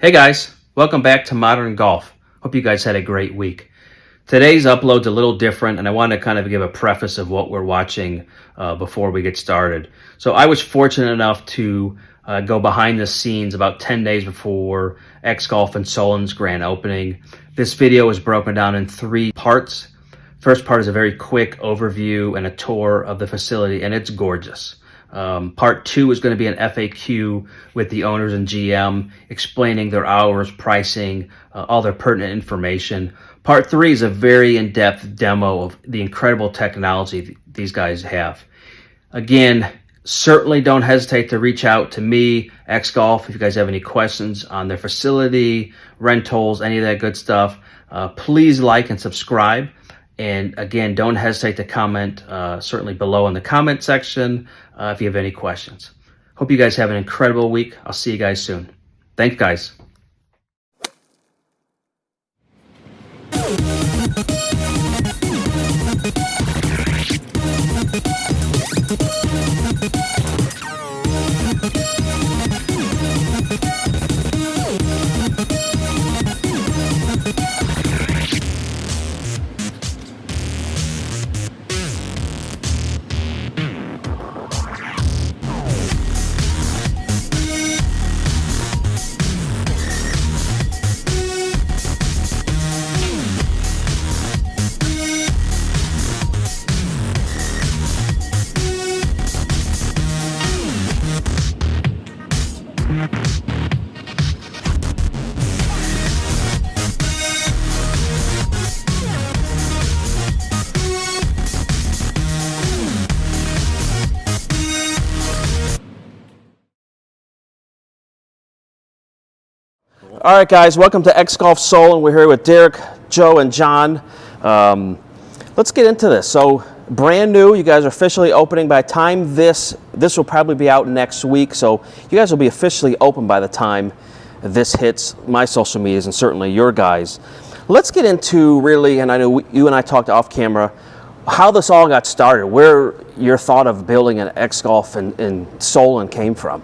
Hey guys, welcome back to Modern Golf. Hope you guys had a great week. Today's upload's a little different, and I want to kind of give a preface of what we're watching before we get started. So I was fortunate enough to go behind the scenes about 10 days before Xgolf and Solon's grand opening. This video is broken down in 3 parts. First part is a very quick overview and a tour of the facility, and it's gorgeous. Part 2 is going to be an FAQ with the owners and GM explaining their hours, pricing, all their pertinent information. Part 3 is a very in-depth demo of the incredible technology these guys have. Again, certainly don't hesitate to reach out to me, Xgolf, if you guys have any questions on their facility, rentals, any of that good stuff. Please like and subscribe. And again, don't hesitate to comment certainly below in the comment section if you have any questions. Hope you guys have an incredible week. I'll see you guys soon. Thanks, guys. All right, guys, welcome to Xgolf Solon. We're here with Derek, Joe, and John. Let's get into this. So, brand new, you guys are officially opening. By the time this will probably be out next week, so you guys will be officially open by the time this hits my social medias and certainly your guys. Let's get into really, and I know you and I talked off camera, how this all got started, where your thought of building an Xgolf in Solon came from.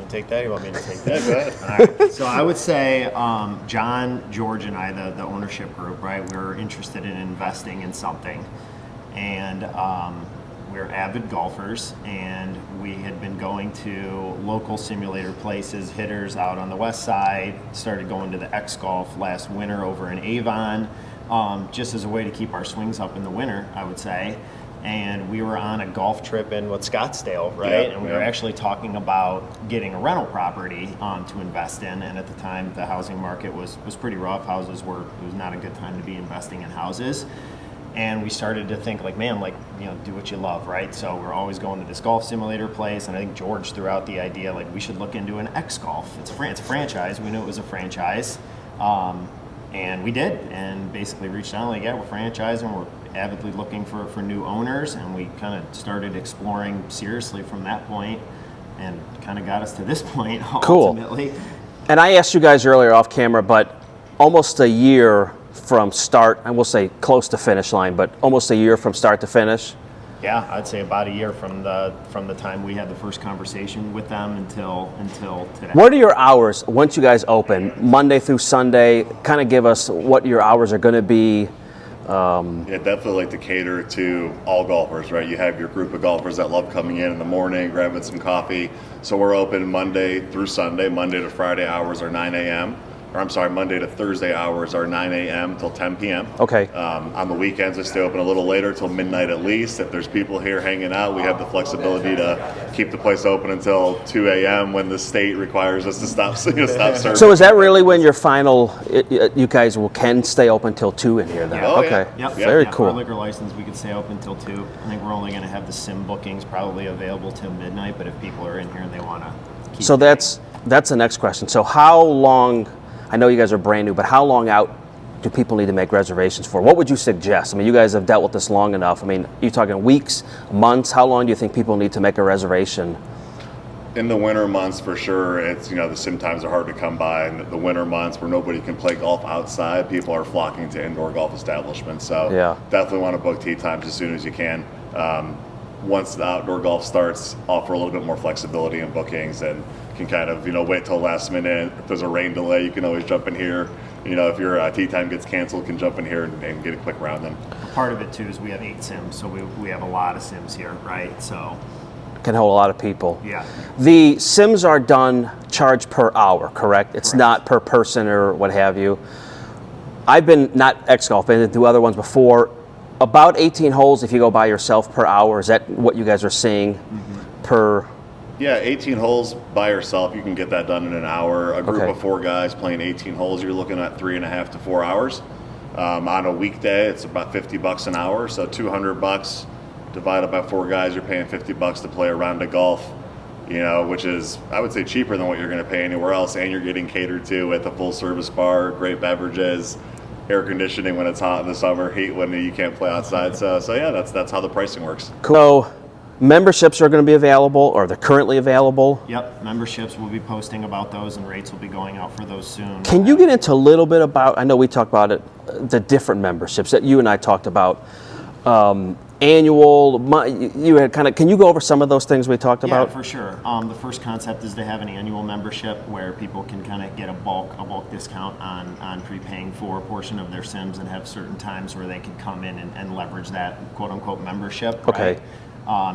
Take that? You want me to take that? Go ahead. All right. So I would say John, George, and I, the ownership group, right, we were interested in investing in something. And we're avid golfers, and we had been going to local simulator places, hitters out on the west side, started going to the Xgolf last winter over in Avon, just as a way to keep our swings up in the winter, I would say. And we were on a golf trip in Scottsdale, right? And we were actually talking about getting a rental property to invest in. And at the time, the housing market was pretty rough. It was not a good time to be investing in houses. And we started to think like, man, like, do what you love, right? So we're always going to this golf simulator place. And I think George threw out the idea, like, we should look into an Xgolf. It's a franchise. We knew it was a franchise. And we did, and basically reached out like, we're franchising, we're avidly looking for new owners, and we kind of started exploring seriously from that point, and kind of got us to this point ultimately. Cool. And I asked you guys earlier off camera, but almost a year from start, I will say close to finish line, but almost a year from start to finish. Yeah, I'd say about a year from the time we had the first conversation with them until today. What are your hours once you guys open, Monday through Sunday? Kind of give us what your hours are going to be. Definitely like to cater to all golfers, right? You have your group of golfers that love coming in the morning, grabbing some coffee. So we're open Monday through Sunday. Monday to Friday hours are 9 a.m. Monday to Thursday hours are 9 a.m. till 10 p.m. Okay. On the weekends, I stay open a little later till midnight at least. If there's people here hanging out, we have the flexibility to keep the place open until 2 a.m. when the state requires us to stop serving. So is that really when your final, you guys can stay open till 2 in here then? Yeah. Oh, okay. Yeah. Yep. Very cool. cool. Our liquor license, we could stay open till 2. I think we're only going to have the sim bookings probably available till midnight, but if people are in here and they want to keep So that's the next question. So how long, I know you guys are brand new, but how long out do people need to make reservations for? What would you suggest? I mean, you guys have dealt with this long enough. I mean, you're talking weeks, months. How long do you think people need to make a reservation? In the winter months, for sure, it's, the sim times are hard to come by. In the winter months where nobody can play golf outside, people are flocking to indoor golf establishments. So definitely want to book tee times as soon as you can. once the outdoor golf starts, offer a little bit more flexibility in bookings and can kind of, wait till last minute. If there's a rain delay, you can always jump in here. If your tee time gets canceled, can jump in here and get a quick round in. Part of it too is we have 8 sims, so we have a lot of sims here, right? So Can hold a lot of people. yeah. The sims are done charged per hour, correct? It's not per person or what have you. I've been, not Xgolf, been to other ones before. About 18 holes if you go by yourself per hour. Is that what you guys are seeing per? Yeah, 18 holes by yourself, you can get that done in an hour. A group of 4 guys playing 18 holes, you're looking at 3.5 to 4 hours. On a weekday, it's about $50 an hour, so $200 divided by 4 guys, you're paying $50 to play a round of golf, which is, I would say, cheaper than what you're going to pay anywhere else, and you're getting catered to with a full-service bar, great beverages, air conditioning when it's hot in the summer, heat when you can't play outside. So yeah, that's how the pricing works. Cool. So memberships are going to be available, or they're currently available. Yep, memberships, we'll be posting about those, and rates will be going out for those soon. Can you get into a little bit about, I know we talked about it, the different memberships that you and I talked about, annual, you had kind of, can you go over some of those things we talked about? Yeah, for sure. The first concept is to have an annual membership where people can kind of get a bulk discount on prepaying for a portion of their sims and have certain times where they can come in and leverage that quote-unquote membership. Okay. Right?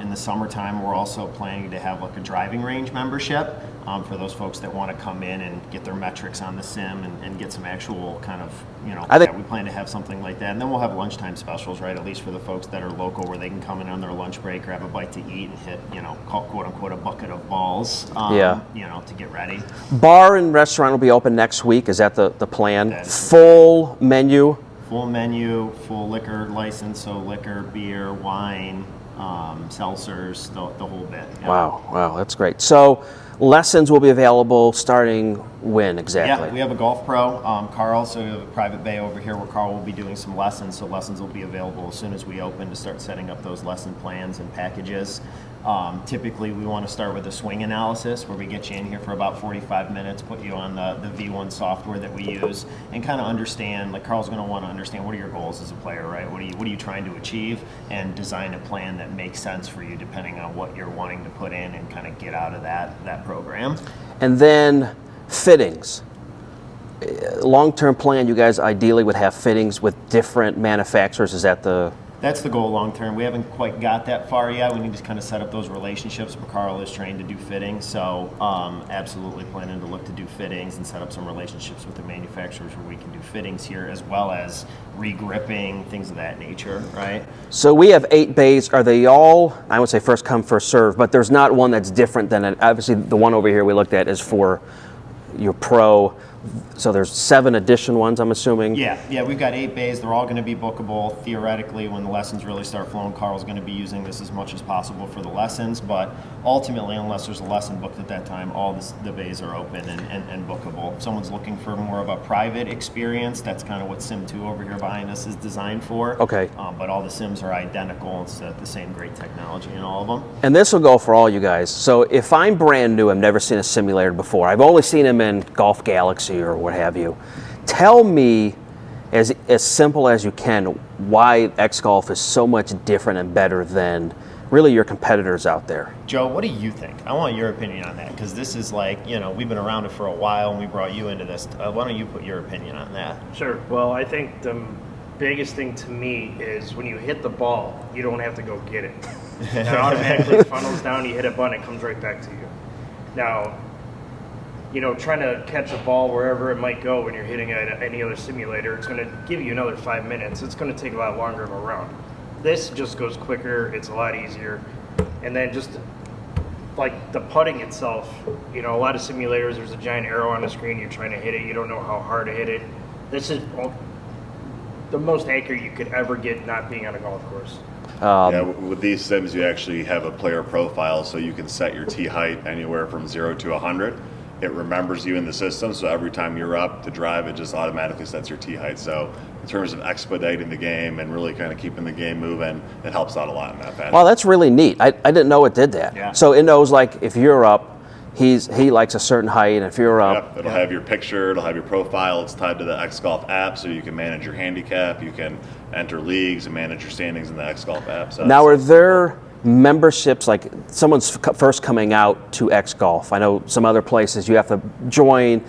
In the summertime, we're also planning to have like a driving range membership for those folks that want to come in and get their metrics on the sim and get some actual kind of, I think we plan to have something like that. And then we'll have lunchtime specials, right? At least for the folks that are local, where they can come in on their lunch break, grab a bite to eat, and hit, quote unquote, a bucket of balls, to get ready. Bar and restaurant will be open next week. Is that the plan? That is Full menu? Full menu, full liquor license, so liquor, beer, wine, seltzers, the whole bit. Yeah. Wow, that's great. So lessons will be available starting when exactly? Yeah, we have a golf pro, Carl, so we have a private bay over here where Carl will be doing some lessons, so lessons will be available as soon as we open to start setting up those lesson plans and packages. Typically, we want to start with a swing analysis where we get you in here for about 45 minutes, put you on the V1 software that we use, and kind of understand, like Carl's going to want to understand what are your goals as a player, right? What are you trying to achieve, and design a plan that makes sense for you depending on what you're wanting to put in and kind of get out of that program. And then fittings. Long-term plan, you guys ideally would have fittings with different manufacturers. Is that the... That's the goal long term. We haven't quite got that far yet. We need to kind of set up those relationships. But Carl is trained to do fittings, so absolutely planning to look to do fittings and set up some relationships with the manufacturers where we can do fittings here, as well as re-gripping, things of that nature, right? So we have 8 bays. Are they all, I would say first come, first serve, but there's not one that's different than it. Obviously, the one over here we looked at is for your pro. So there's 7 addition ones, I'm assuming? Yeah, we've got 8 bays. They're all going to be bookable. Theoretically, when the lessons really start flowing, Carl's going to be using this as much as possible for the lessons, but ultimately, unless there's a lesson booked at that time, all the bays are open and bookable. If someone's looking for more of a private experience, that's kind of what Sim 2 over here behind us is designed for. Okay. But all the sims are identical. It's the same great technology in all of them. And this will go for all you guys. So if I'm brand new, I've never seen a simulator before. I've only seen them in Golf Galaxy or what have you. Tell me, as simple as you can, why Xgolf is so much different and better than really your competitors out there. Joe, what do you think? I want your opinion on that, because this is like, we've been around it for a while and we brought you into this. Why don't you put your opinion on that? Sure. Well, I think the biggest thing to me is when you hit the ball, you don't have to go get it. It automatically funnels down, you hit a button, it comes right back to you. Now, trying to catch a ball wherever it might go when you're hitting at any other simulator, it's going to give you another 5 minutes. It's going to take a lot longer of a round. This just goes quicker. It's a lot easier. And then just like the putting itself, a lot of simulators, there's a giant arrow on the screen. You're trying to hit it. You don't know how hard to hit it. This is the most accurate you could ever get not being on a golf course. With these sims, you actually have a player profile, so you can set your tee height anywhere from 0 to 100. It remembers you in the system, so every time you're up to drive, it just automatically sets your tee height. So in terms of expediting the game and really kind of keeping the game moving, it helps out a lot in that fashion. Well, that's really neat. I didn't know it did that. Yeah. So it knows, like, if you're up, he likes a certain height, and if you're up... Yep, it'll have your picture, it'll have your profile. It's tied to the Xgolf app, so you can manage your handicap, you can enter leagues and manage your standings in the Xgolf app. So Now, are there memberships, like someone's first coming out to Xgolf. I know some other places you have to join,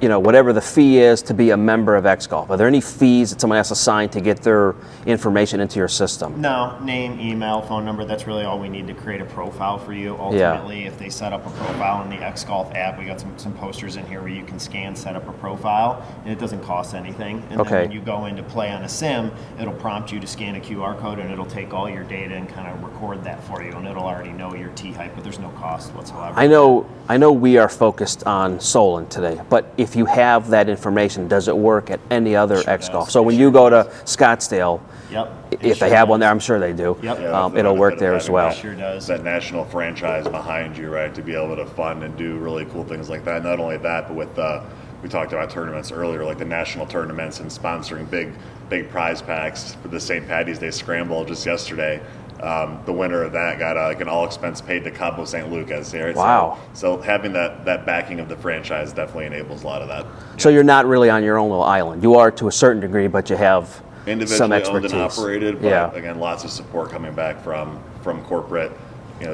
you know, whatever the fee is to be a member of Xgolf. Are there any fees that someone has to sign to get their information into your system? No, name, email, phone number. That's really all we need to create a profile for you. Ultimately, if they set up a profile in the Xgolf app, we got some posters in here where you can scan, set up a profile, and it doesn't cost anything. And then when you go in to play on a sim, it'll prompt you to scan a QR code, and it'll take all your data and kind of record that for you, and it'll already know your tee height, but there's no cost whatsoever. I know we are focused on Solon today, but if you have that information, does it work at any other Xgolf? So when you go to Scottsdale, if they have one there, I'm sure they do. It'll work there as well. Sure does. That national franchise behind you, right, to be able to fund and do really cool things like that. Not only that, but with we talked about tournaments earlier, like the national tournaments and sponsoring big prize packs for the St. Patty's Day Scramble just yesterday. The winner of that got like an all expense paid to Cabo St. Lucas. Right? Wow. So having that backing of the franchise definitely enables a lot of that. So you're not really on your own little island. You are to a certain degree, but you have some individually expertise. owned and operated, but again, lots of support coming back from corporate.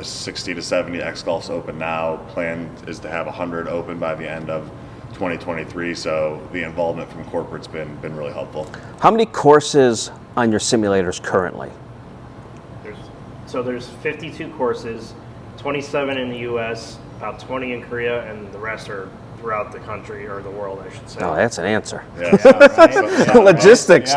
60 to 70 Xgolfs open now. Plan is to have 100 open by the end of 2023. So the involvement from corporate's been really helpful. How many courses on your simulators currently? There's 52 courses, 27 in the U.S., about 20 in Korea, and the rest are throughout the country, or the world, I should say. Oh, that's an answer. Logistics.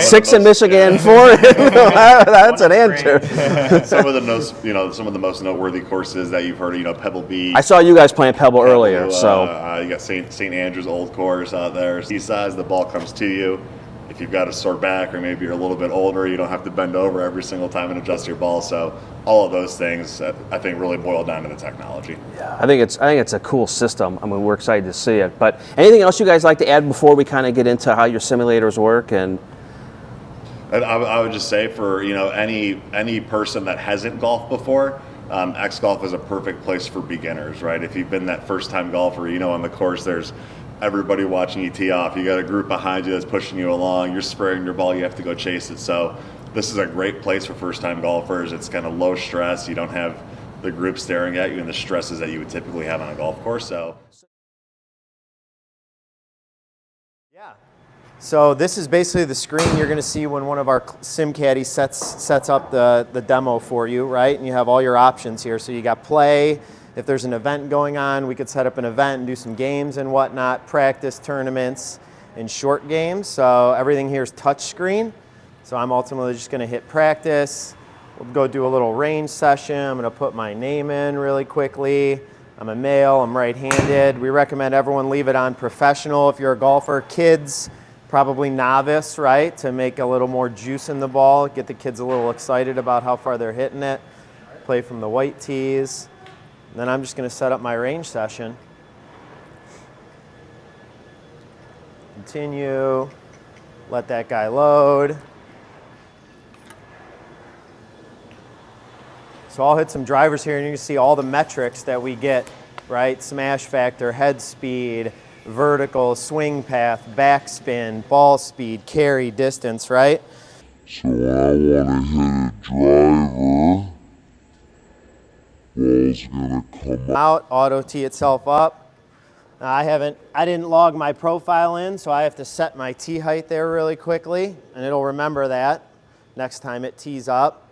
6 in Michigan, 4. That's an answer. Some of the most noteworthy courses that you've heard, Pebble Beach. I saw you guys playing Pebble earlier, you so you got St. Andrews Old Course out there. Seasides, the ball comes to you. If you've got a sore back, or maybe you're a little bit older, you don't have to bend over every single time and adjust your ball. So all of those things, I think, really boil down to the technology. Yeah, I think it's a cool system. I mean, we're excited to see it. But anything else you guys like to add before we kind of get into how your simulators work? And I would just say for any person that hasn't golfed before, Xgolf is a perfect place for beginners, right? If you've been that first-time golfer, on the course there's everybody watching you tee off. You got a group behind you that's pushing you along. You're spraying your ball. You have to go chase it. So this is a great place for first-time golfers. It's kind of low stress. You don't have the group staring at you and the stresses that you would typically have on a golf course. So this is basically the screen you're going to see when one of our sim caddies sets up the demo for you, right? And you have all your options here. So you got play. If there's an event going on, we could set up an event and do some games and whatnot, practice, tournaments, and short games. So everything here is touch screen. So I'm ultimately just going to hit practice. We'll go do a little range session. I'm going to put my name in really quickly. I'm a male, I'm right-handed. We recommend everyone leave it on professional if you're a golfer. Kids, probably novice, right, to make a little more juice in the ball, get the kids a little excited about how far they're hitting it. Play from the white tees. And then I'm just going to set up my range session. Continue. Let that guy load. So I'll hit some drivers here, and you can see all the metrics that we get, right? Smash factor, head speed, vertical, swing path, backspin, ball speed, carry, distance, right? So I want to hit a driver. Ball's gonna come out, auto tee itself up. Now I didn't log my profile in, so I have to set my tee height there really quickly, and it'll remember that next time it tees up.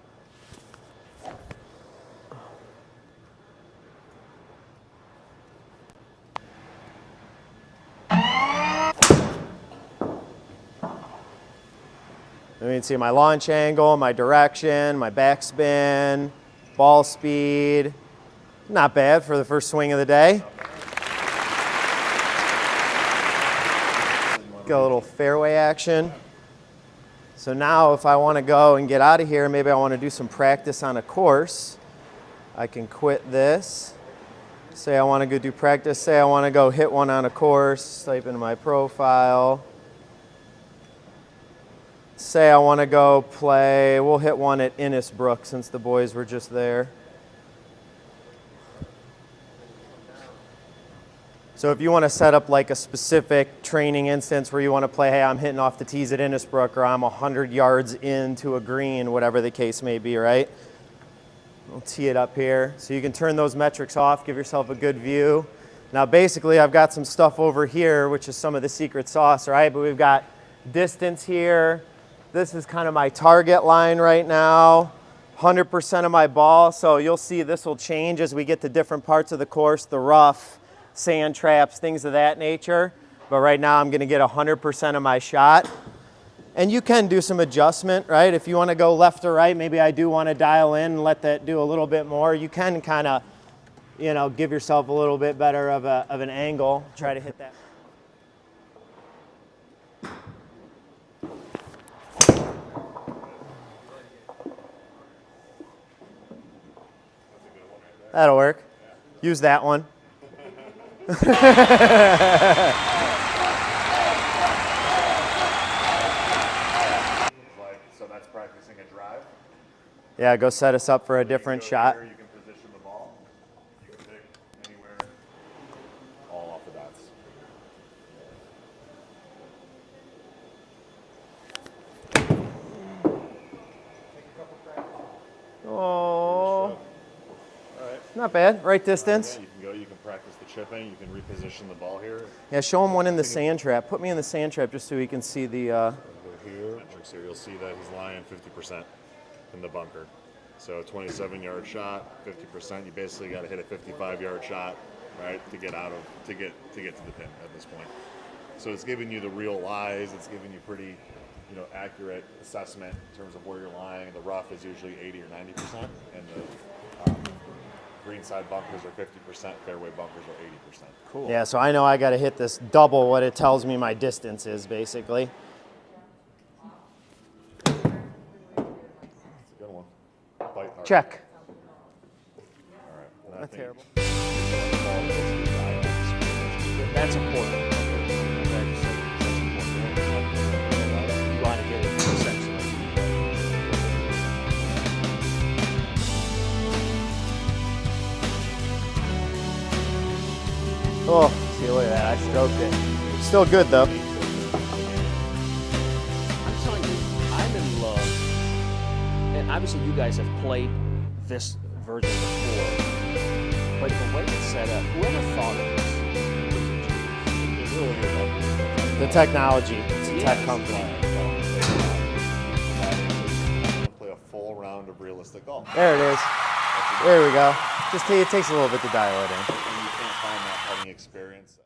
You can see my launch angle, my direction, my backspin, ball speed. Not bad for the first swing of the day. Got a little fairway action. So now if I want to go and get out of here, maybe I want to do some practice on a course, I can quit this. Say I want to go do practice. Say I want to go hit one on a course, type into my profile. Say I want to go play, we'll hit one at Innisbrook since the boys were just there. So if you want to set up like a specific training instance where you want to play, hey, I'm hitting off the tees at Innisbrook, or I'm 100 yards into a green, whatever the case may be, right? We'll tee it up here. So you can turn those metrics off, give yourself a good view. Now basically I've got some stuff over here, which is some of the secret sauce, right? But we've got distance here. This is kind of my target line right now. 100% of my ball. So you'll see this will change as we get to different parts of the course, the rough, sand traps, things of that nature. But right now I'm going to get 100% of my shot. And you can do some adjustment, right? If you want to go left or right, maybe I do want to dial in and let that do a little bit more. You can kind of, you know, give yourself a little bit better of an angle. Try to hit that. That'll work. Use that one. So that's practicing a drive. Yeah, go set us up for a different shot. Here, you can position the ball. You can pick anywhere, all off the dots. Oh, not bad. Right distance. You can go. You can practice the chipping. You can reposition the ball here. Yeah, show him one in the sand trap. Put me in the sand trap just so he can see the. Go here. Here you'll see that he's lying 50% in the bunker. So 27-yard shot, 50%. You basically got to hit a 55-yard shot, right, to get to get to the pin at this point. So it's giving you the real lies. It's giving you pretty, accurate assessment in terms of where you're lying. The rough is usually 80 or 90%, and the green side bunkers are 50%. Fairway bunkers are 80%. Cool. Yeah, so I know I got to hit this double what it tells me my distance is, basically. Check. All right. Not terrible. That's important. You want to get it essentially. Oh, see, look at that. I stroked it. It's still good, though. I'm telling you, I'm in love. And obviously you guys have played this version before, but the way it's set up, whoever thought of this, it really is like The technology. It's a tech company. Play a full round of realistic golf. There it is. There we go. It takes a little bit to dial it in. And you can't find that putting experience